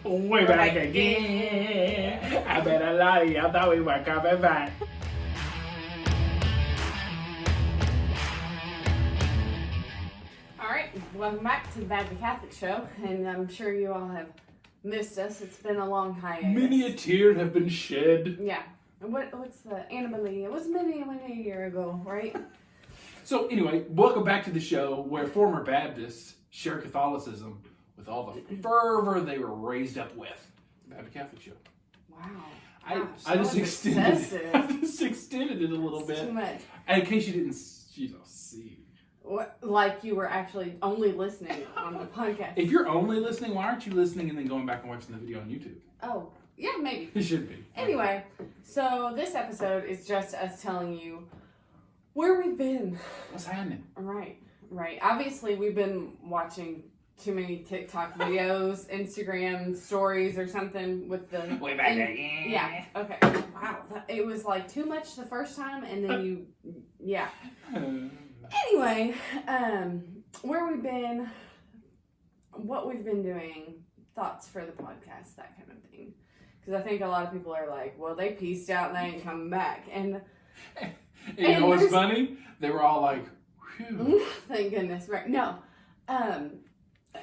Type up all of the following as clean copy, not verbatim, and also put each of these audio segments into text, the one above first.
Way back again. I bet a lot of y'all thought we were coming back. All right, welcome back to the BaptiCatholic show, and I'm sure you all have missed us. It's been a long hiatus. Many a tear have been shed. Yeah. What's the Annabelle? It was many a year ago, right? So anyway, welcome back to the show where former Baptists share Catholicism with all the fervor they were raised up with. BaptiCatholic show. Wow. I just extended it a little bit. Too much. And in case you didn't see. What, like you were actually only listening on the podcast. If you're only listening, why aren't you listening and then going back and watching the video on YouTube? Oh, yeah, maybe. It should be. Anyway, so this episode is just us telling you where we've been. What's happening? Right. Obviously, we've been watching too many TikTok videos, Instagram stories, or something with the... Way back again. Yeah, okay. Wow. It was like too much the first time, and then you... Yeah. Anyway, where we've been, what we've been doing, thoughts for the podcast, that kind of thing. Because I think a lot of people are like, well, they pieced out and they ain't coming back. And you know what's funny? They were all like, whew. Thank goodness. Right. No.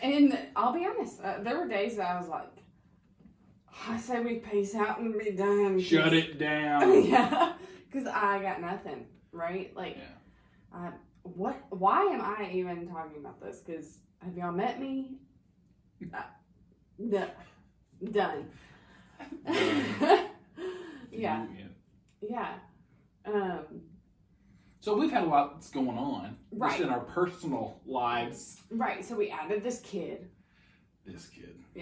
And I'll be honest, there were days that I was like, I say we peace out and be done. Shut it down. Yeah. Because I got nothing, right? Like, yeah. Why am I even talking about this? Because have y'all met me? Done. Yeah. So we've had a lot that's going on. Right. Just in our personal lives. Right. So we added this kid. Yeah.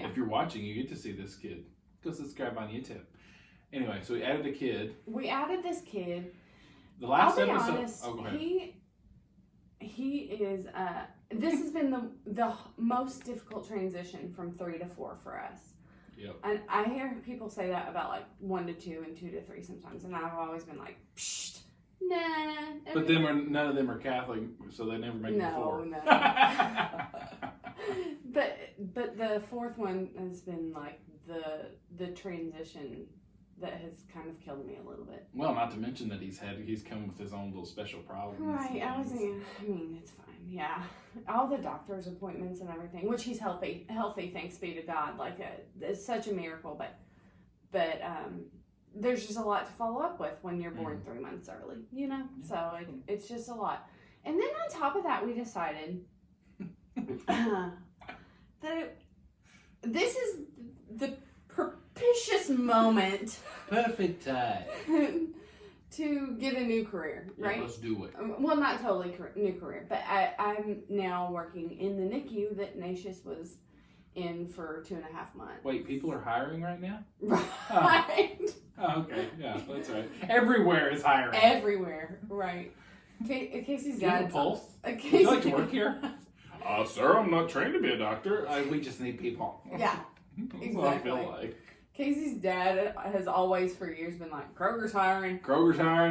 If you're watching, you get to see this kid. Go subscribe on YouTube. Anyway, so we added a kid. The last I'll be episode. honest, go ahead. He is. This has been the most difficult transition from 3 to 4 for us. Yep. And I hear people say that about like 1 to 2 and 2 to 3 sometimes, and I've always been like, psh, nah. But none of them are Catholic, so they never make it 4. No. But the 4th one has been like the transition that has kind of killed me a little bit. Well, not to mention that he's come with his own little special problems. Right, I mean, it's fine, yeah. All the doctor's appointments and everything, which he's healthy, thanks be to God. Like, it's such a miracle, but there's just a lot to follow up with when you're born 3 months early, you know? So it's just a lot. And then on top of that, we decided that this is the propitious moment. Perfect time. To get a new career, right? Yeah, let's do it. Well, not totally new career, but I'm now working in the NICU that Natius was in for 2.5 months. Wait, people are hiring right now? Right. Oh, okay. Yeah, that's right. Everywhere is hiring. Everywhere, right. Casey's Do you have dad. a pulse? Would you like to work here? Sir, I'm not trained to be a doctor. We just need people. Yeah. That's Exactly. what I feel like. Casey's dad has always for years been like, Kroger's hiring.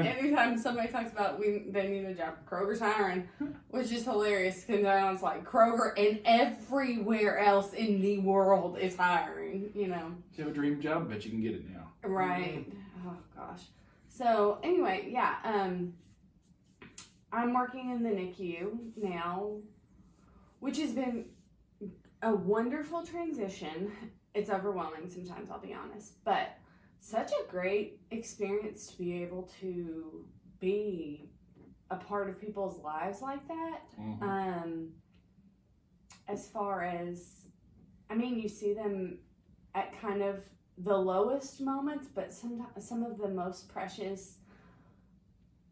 Anytime somebody talks about they need a job, Kroger's hiring, which is hilarious because I was like, Kroger and everywhere else in the world is hiring, you know. If you have a dream job, I bet you can get it now. Right. Oh, gosh. So, anyway, yeah. I'm working in the NICU now, which has been a wonderful transition. It's overwhelming sometimes, I'll be honest, but such a great experience to be able to be a part of people's lives like that. Mm-hmm. As far as, I mean, you see them at kind of the lowest moments, but some of the most precious,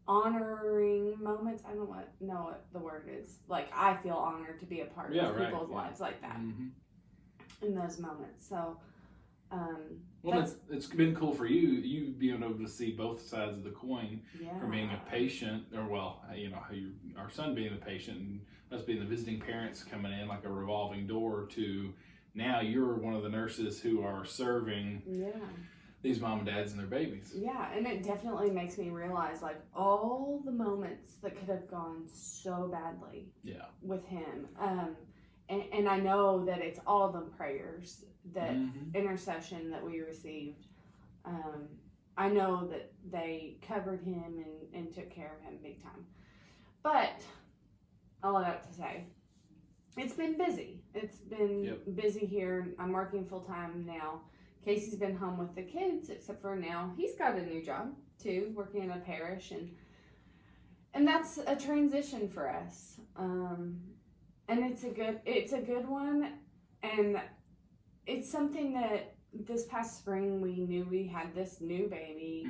honoring moments. I don't know what the word is. Like, I feel honored to be a part of people's lives like that. Mm-hmm. In those moments. So, well, it's been cool for you being able to see both sides of the coin. Yeah. From being a patient, or our son being the patient and us being the visiting parents coming in like a revolving door, to now you're one of the nurses who are serving these mom and dads and their babies. Yeah, and it definitely makes me realize like all the moments that could have gone so badly with him. and I know that it's all the prayers, that intercession that we received. I know that they covered him and took care of him big time. But all of that to say, it's been busy. It's been busy here. I'm working full time now. Casey's been home with the kids, except for now he's got a new job too, working in a parish, and that's a transition for us. And it's a good one, and it's something that this past spring we knew we had this new baby.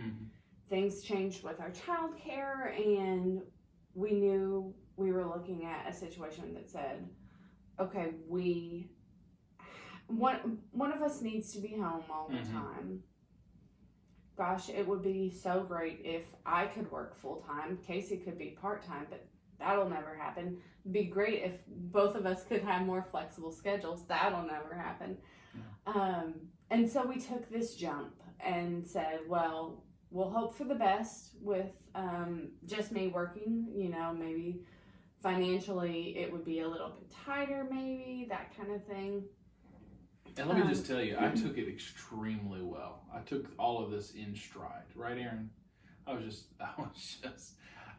Things changed with our childcare, and we knew we were looking at a situation that said, okay, one of us needs to be home all the time. Gosh, it would be so great if I could work full time. Casey could be part time, but that'll never happen. It'd be great if both of us could have more flexible schedules. That'll never happen. And so we took this jump and said, well, we'll hope for the best with just me working. Maybe financially it would be a little bit tighter, maybe, that kind of thing. And let me just tell you, I took it extremely well. I took all of this in stride. Right, Aaron?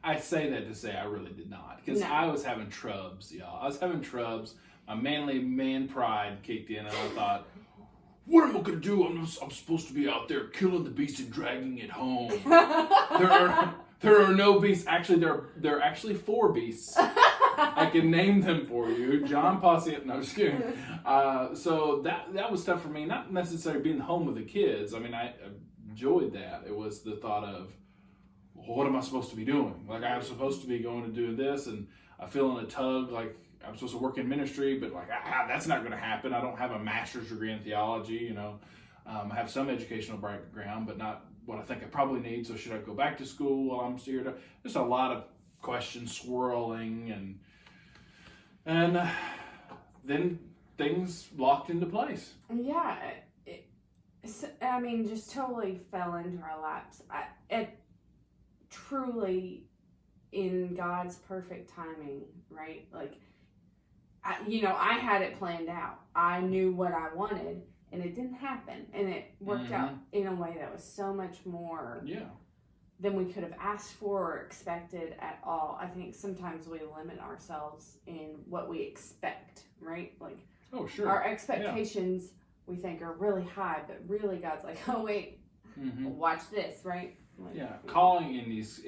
I say that to say I really did not. Because I was having trubs, y'all. I was having trubs. My manly man pride kicked in, and I thought, what am I going to do? I'm supposed to be out there killing the beast and dragging it home. There are no beasts. Actually, there are actually 4 beasts. I can name them for you. John Posse. No, I'm just kidding. So that was tough for me. Not necessarily being home with the kids. I mean, I enjoyed that. It was the thought of, well, what am I supposed to be doing? Like, I'm supposed to be going to do this, and I feel in a tug like I'm supposed to work in ministry, but like that's not going to happen. I don't have a master's degree in theology. I have some educational background, but not what I think I probably need. So should I go back to school while I'm here? Just a lot of questions swirling, and then things locked into place. Yeah, just totally fell into our laps. It truly, in God's perfect timing, right? Like, I had it planned out. I knew what I wanted, and it didn't happen, and it worked out in a way that was so much more than we could have asked for or expected at all. I think sometimes we limit ourselves in what we expect, right? Like, oh, sure, our expectations we think are really high, but really God's like, oh wait, watch this, right? Like, calling in these,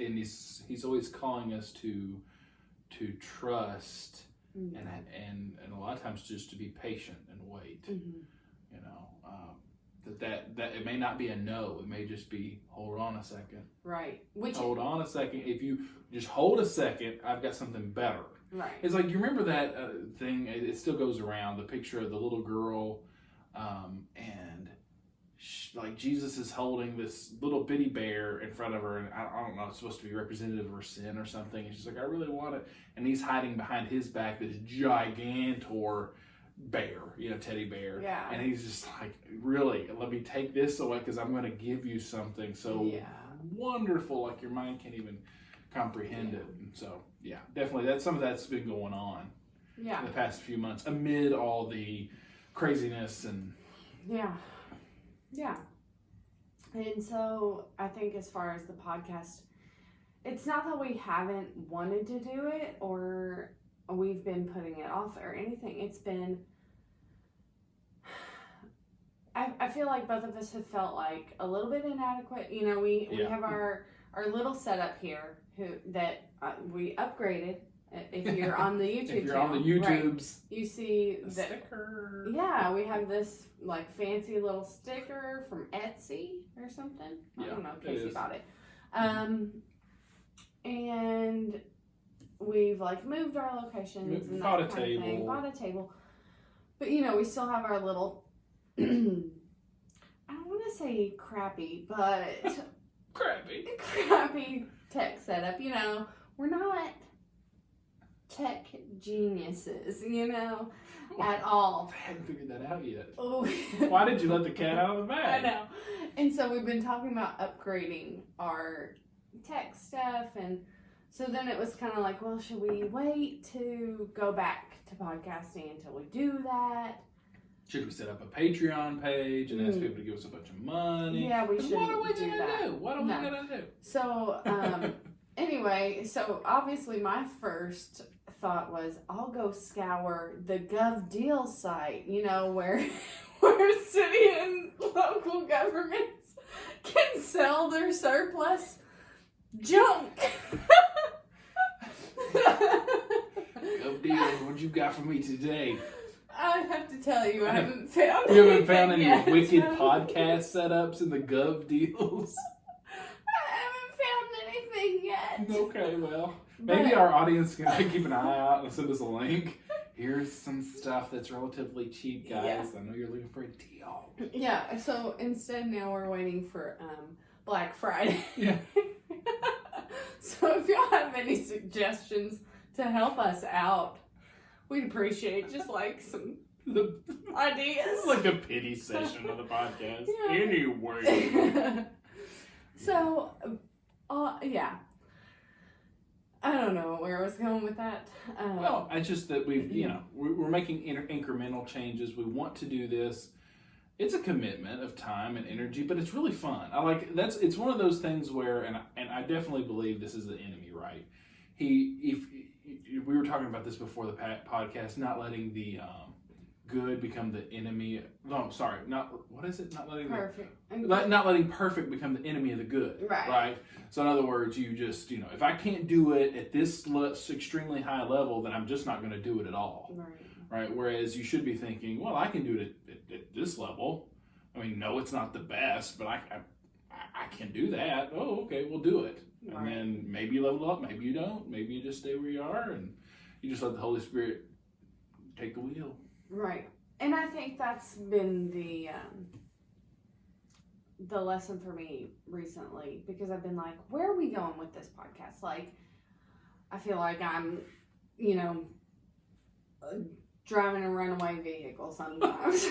he's always calling us to trust and a lot of times just to be patient and wait. That it may not be a no, it may just be hold on a second. Right. Hold on a second. If you just hold a second, I've got something better. Right. It's like, you remember that thing, it still goes around, the picture of the little girl, and like Jesus is holding this little bitty bear in front of her, and I don't know, it's supposed to be representative of her sin or something, and she's like, I really want it, and he's hiding behind his back this gigantor bear, teddy bear, and he's just like, really, let me take this away because I'm going to give you something so wonderful, like your mind can't even comprehend it. And so definitely some of that's been going on in the past few months amid all the craziness and and so I think as far as the podcast, it's not that we haven't wanted to do it or we've been putting it off or anything. It's been, I feel like both of us have felt like a little bit inadequate. We have our little setup here that we upgraded. If you're on the YouTube if you're on the YouTubes, right, you see the sticker. Yeah, we have this like fancy little sticker from Etsy or something. I don't know, Casey bought it. And we've like moved our locations and bought that kind of thing. Bought a table. But we still have our little I don't want to say crappy, but crappy tech setup. We're not tech geniuses, at all. I hadn't figured that out yet. Oh. Why did you let the cat out of the bag? I know. And so we've been talking about upgrading our tech stuff, and So then it was kind of like, well, should we wait to go back to podcasting until we do that? Should we set up a Patreon page and ask people to give us a bunch of money? Yeah, we should. What are we gonna do? What are we gonna do? So, anyway, so obviously my first thought was, I'll go scour the Gov Deal site, you know, where city and local governments can sell their surplus junk. Gov Deal, what you got for me today? I have to tell you, I haven't found You haven't found any yet. wicked podcast setups in the Gov Deals? I haven't found anything yet. Okay, well, maybe our audience can keep an eye out and send us a link. Here's some stuff that's relatively cheap, guys. Yeah. I know you're looking for a deal. Yeah, so instead now we're waiting for Black Friday. Yeah. So if y'all have any suggestions to help us out, we'd appreciate just like some ideas. This is like a pity session of the podcast. Yeah. Anyway. So, yeah. I don't know where I was going with that. Well, it's just that we're making incremental changes. We want to do this. It's a commitment of time and energy, but it's really fun. It's one of those things where, and I definitely believe this is the enemy, right? If we were talking about this before the podcast, not letting the good become the enemy. No, sorry, not letting perfect become the enemy of the good. Right. So in other words, you just if I can't do it at this extremely high level, then I'm just not going to do it at all. Right. Whereas you should be thinking, well, I can do it at this level. I mean, no, it's not the best, but I can do that. Oh, okay, we'll do it. Right. And then maybe you level up, maybe you don't. Maybe you just stay where you are and you just let the Holy Spirit take the wheel. Right. And I think that's been the lesson for me recently, because I've been like, where are we going with this podcast? Like, I feel like I'm, driving a runaway vehicle sometimes.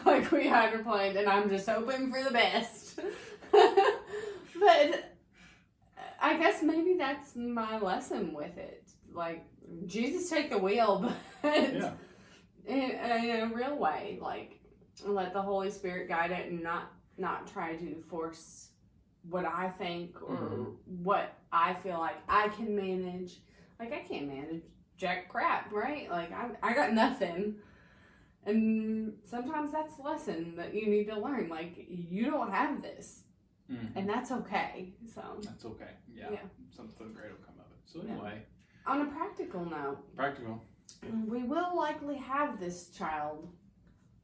Like we hydroplaned and I'm just hoping for the best. But I guess maybe that's my lesson with it. Like, Jesus take the wheel, but in a real way, like, let the Holy Spirit guide it and not try to force what I think or what I feel like I can manage. Like, I can't manage jack crap, right? Like, I got nothing. And sometimes that's the lesson that you need to learn. Like, you don't have this. And that's okay. So that's okay. Yeah. Something great will come of it. So anyway. On a practical note. We will likely have this child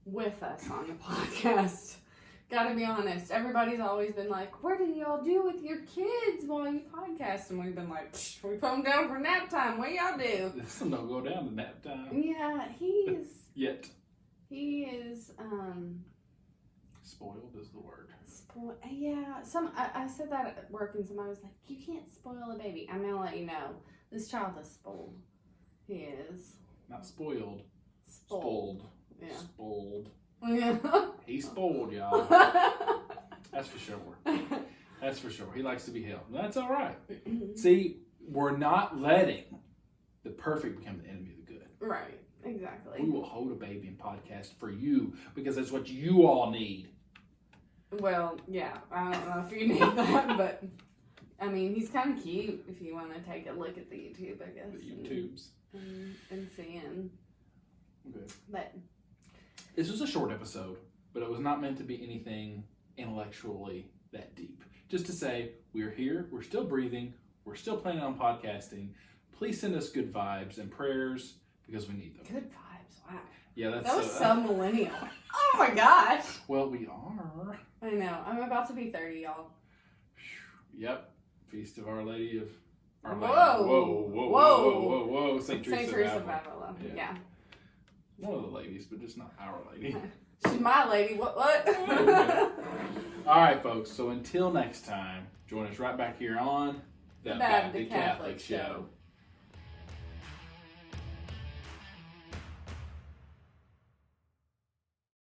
with us on the podcast. Gotta be honest. Everybody's always been like, what do y'all do with your kids while you podcast? And we've been like, we put them down for nap time. What y'all do? This one don't go down to nap time. Yeah, he's... Yet. He is, spoiled is the word. Yeah. I said that at work and somebody was like, you can't spoil a baby. I'm going to let you know. This child is spoiled. He is. Not spoiled. Spoiled. Yeah. Spoiled. Yeah. He's spoiled, y'all. That's for sure. That's for sure. He likes to be held. That's all right. See, we're not letting the perfect become the enemy of the good. Right. Exactly. We will hold a baby and podcast for you because that's what you all need. Well, yeah. I don't know if you need that, but I mean, he's kind of cute if you want to take a look at the YouTube, I guess. The YouTubes. And see him. Okay. But this was a short episode, but it was not meant to be anything intellectually that deep. Just to say, we're here, we're still breathing, we're still planning on podcasting. Please send us good vibes and prayers because we need them. Good vibes, wow. Yeah, that's that was so millennial. Oh my gosh. Well, we are. I know. I'm about to be 30, y'all. Yep. Feast of Our Lady of... Whoa. St. Teresa of Avila. Yeah. One of the ladies, but just not our lady. She's my lady. What? All right, folks. So until next time, join us right back here on the BaptiCatholic Show.